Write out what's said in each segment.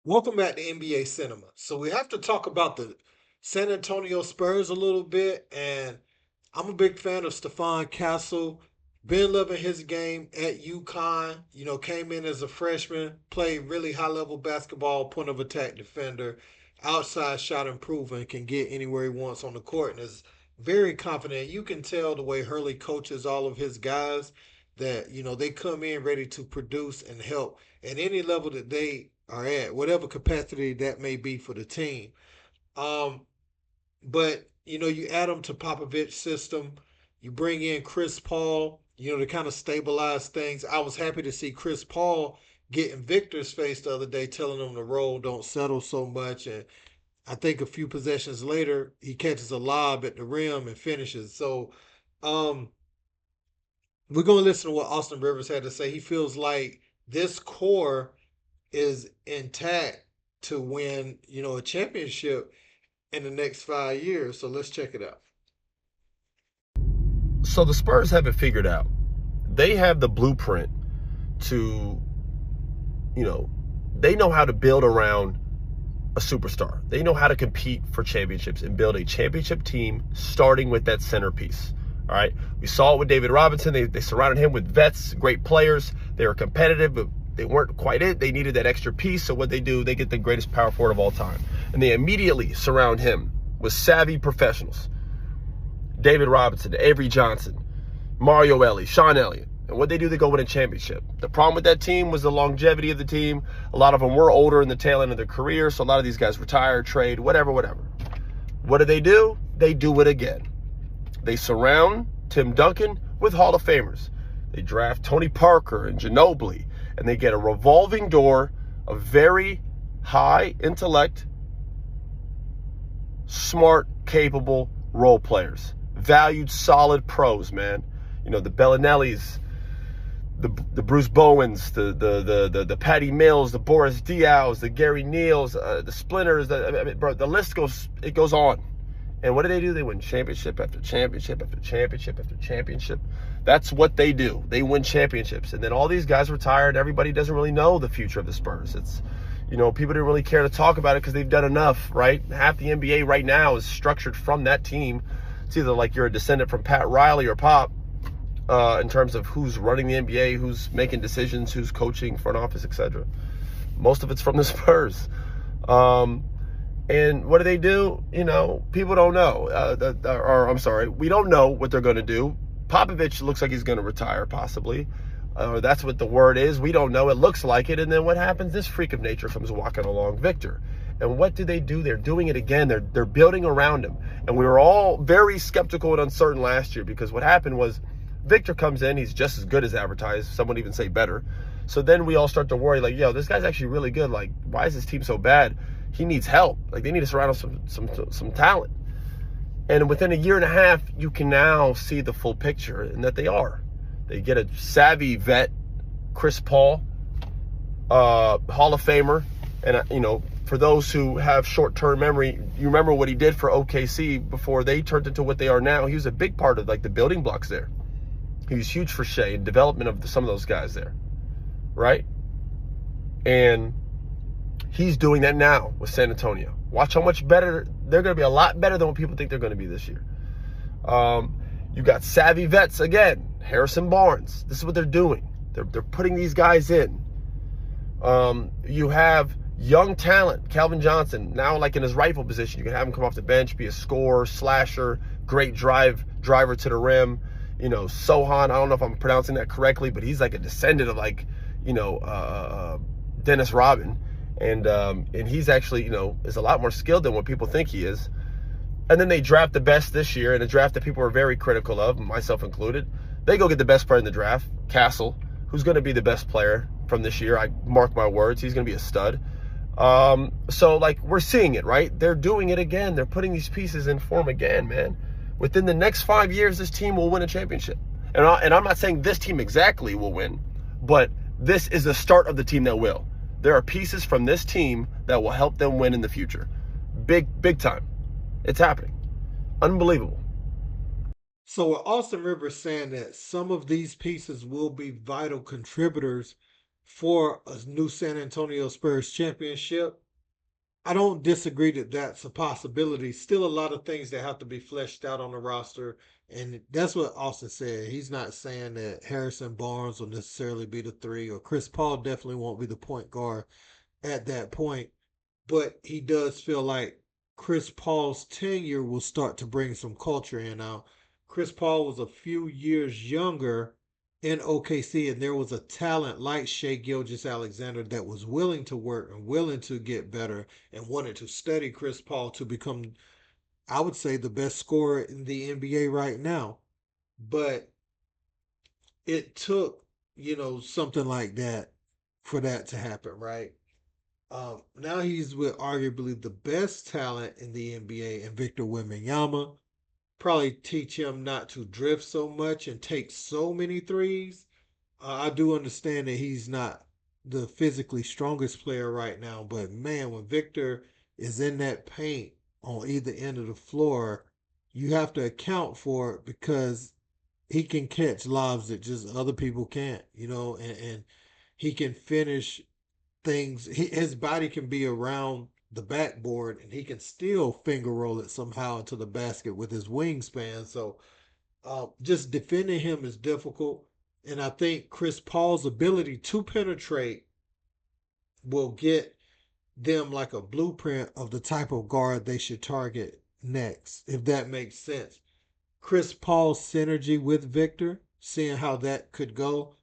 Welcome back to NBA Cinema. So we have to talk about the San Antonio Spurs a little bit, and I'm a big fan of Stephon Castle. Been loving his game at UConn. Came in as a freshman, played really high level basketball, point of attack defender, outside shot improving, can get anywhere he wants on the court, and is very confident. You can tell the way Hurley coaches all of his guys that they come in ready to produce and help at any level that they are at, whatever capacity that may be for the team. Um, but you add them to Popovich's system. You bring in Chris Paul, to kind of stabilize things. I was happy to see Chris Paul get in Victor's face the other day, telling him to roll, don't settle so much. And I think a few possessions later, he catches a lob at the rim and finishes. So, um, we're gonna listen to what Austin Rivers had to say. He feels like this core is intact to win, a championship in the next 5 years. So let's check it out. So the Spurs have it figured out. They have the blueprint to, you know, they know how to build around a superstar. They know how to compete for championships and build a championship team starting with that centerpiece. All right. We saw it with David Robinson. They surrounded him with vets, great players. They were competitive, but they weren't quite it. They needed that extra piece. So what they do, they get the greatest power forward of all time. And they immediately surround him with savvy professionals. David Robinson, Avery Johnson, Mario Ellie, Sean Elliott. And what they do, they go win a championship. The problem with that team was the longevity of the team. A lot of them were older in the tail end of their career, so a lot of these guys retire, trade, whatever. What do? They do it again. They surround Tim Duncan with Hall of Famers. They draft Tony Parker and Ginobili, and they get a revolving door of very high intellect, smart, capable role players. Valued, solid pros, man. The Bellinellis, the Bruce Bowens, the Patty Mills, the Boris Diaws, the Gary Neals, the Splinters. The list goes on. And what do? They win championship after championship after championship after championship. That's what they do. They win championships. And then all these guys retire, and everybody doesn't really know the future of the Spurs. It's, people didn't really care to talk about it because they've done enough, right? Half the NBA right now is structured from that team. It's either like you're a descendant from Pat Riley or Pop, in terms of who's running the NBA, who's making decisions, who's coaching, front office, etc. Most of it's from the Spurs. And what do? People don't know. We don't know what they're going to do. Popovich looks like he's going to retire, possibly. That's what the word is. We don't know. It looks like it. And then what happens? This freak of nature comes walking along, Victor. And what do? They're doing it again. They're building around him. And we were all very skeptical and uncertain last year because what happened was Victor comes in. He's just as good as advertised. Some would even say better. So then we all start to worry, like, this guy's actually really good. Like, why is this team so bad? He needs help. Like, they need to surround him with some talent. And within a year and a half, you can now see the full picture, and that they are. They get a savvy vet, Chris Paul, Hall of Famer. And, for those who have short-term memory, you remember what he did for OKC before they turned into what they are now. He was a big part of, like, the building blocks there. He was huge for Shea and development of some of those guys there, right? And he's doing that now with San Antonio. Watch how much better. They're going to be a lot better than what people think they're going to be this year. You got savvy vets again. Harrison Barnes. This is what they're doing. They're putting these guys in. You have young talent. Calvin Johnson, now like in his rightful position. You can have him come off the bench, be a scorer, slasher, great driver to the rim. Sohan, I don't know if I'm pronouncing that correctly, but he's like a descendant of Dennis Rodman. And he's actually, is a lot more skilled than what people think he is. And then they draft the best this year in a draft that people are very critical of, myself included. They go get the best player in the draft, Castle, who's going to be the best player from this year. I mark my words. He's going to be a stud. So, we're seeing it, right? They're doing it again. They're putting these pieces in form again, man. Within the next 5 years, this team will win a championship. And I'm not saying this team exactly will win, but this is the start of the team that will. There are pieces from this team that will help them win in the future. Big time. It's happening. Unbelievable. So with Austin Rivers saying that some of these pieces will be vital contributors for a new San Antonio Spurs championship. I don't disagree that that's a possibility. Still, a lot of things that have to be fleshed out on the roster, and that's what Austin said. He's not saying that Harrison Barnes will necessarily be the three, or Chris Paul definitely won't be the point guard at that point. But he does feel like Chris Paul's tenure will start to bring some culture in. Now, Chris Paul was a few years younger in OKC, and there was a talent like Shea Gilgis Alexander that was willing to work and willing to get better and wanted to study Chris Paul to become, I would say, the best scorer in the NBA right now. But it took, something like that for that to happen, right? Now he's with arguably the best talent in the NBA and Victor Wembanyama. Probably teach him not to drift so much and take so many threes. I do understand that he's not the physically strongest player right now, but man, when Victor is in that paint on either end of the floor, you have to account for it because he can catch lobs that just other people can't, and he can finish things. His body can be around the backboard and he can still finger roll it somehow into the basket with his wingspan. So just defending him is difficult. And I think Chris Paul's ability to penetrate will get them like a blueprint of the type of guard they should target next, if that makes sense. Chris Paul's synergy with Victor, seeing how that could go,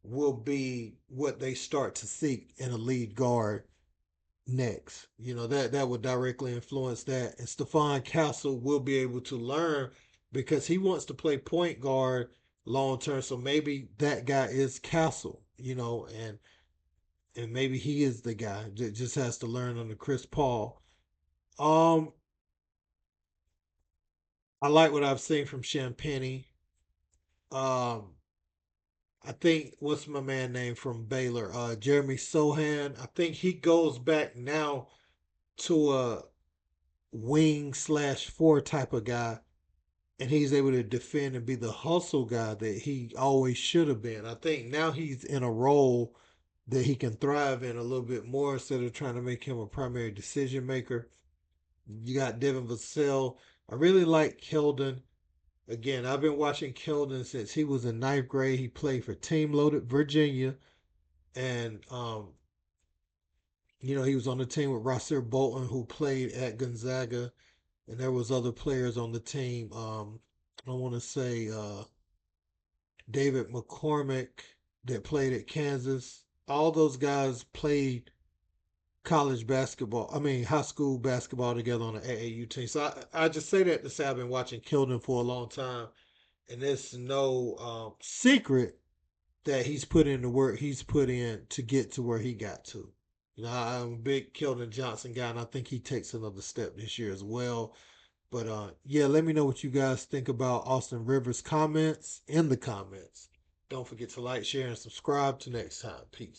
will be what they start to seek in a lead guard next. That would directly influence that. And Stephon Castle will be able to learn because he wants to play point guard long term. So maybe that guy is Castle, and maybe he is the guy that just has to learn under Chris Paul. Um, I like what I've seen from Champagny. Um, I think what's my man name from Baylor? Jeremy Sohan. I think he goes back now to a wing/4 type of guy, and he's able to defend and be the hustle guy that he always should have been. I think now he's in a role that he can thrive in a little bit more instead of trying to make him a primary decision maker. You got Devin Vassell. I really like Keldon. Again, I've been watching Keldon since he was in ninth grade. He played for Team Loaded Virginia, and he was on the team with Rosser Bolton, who played at Gonzaga, and there was other players on the team. I want to say David McCormick that played at Kansas. All those guys played college basketball. I mean, high school basketball together on the AAU team. So I just say that to say I've been watching Kilden for a long time, and it's no secret that he's put in the work he's put in to get to where he got to. I'm a big Keldon Johnson guy, and I think he takes another step this year as well. But yeah, let me know what you guys think about Austin Rivers' comments in the comments. Don't forget to like, share, and subscribe. Till next time. Peace.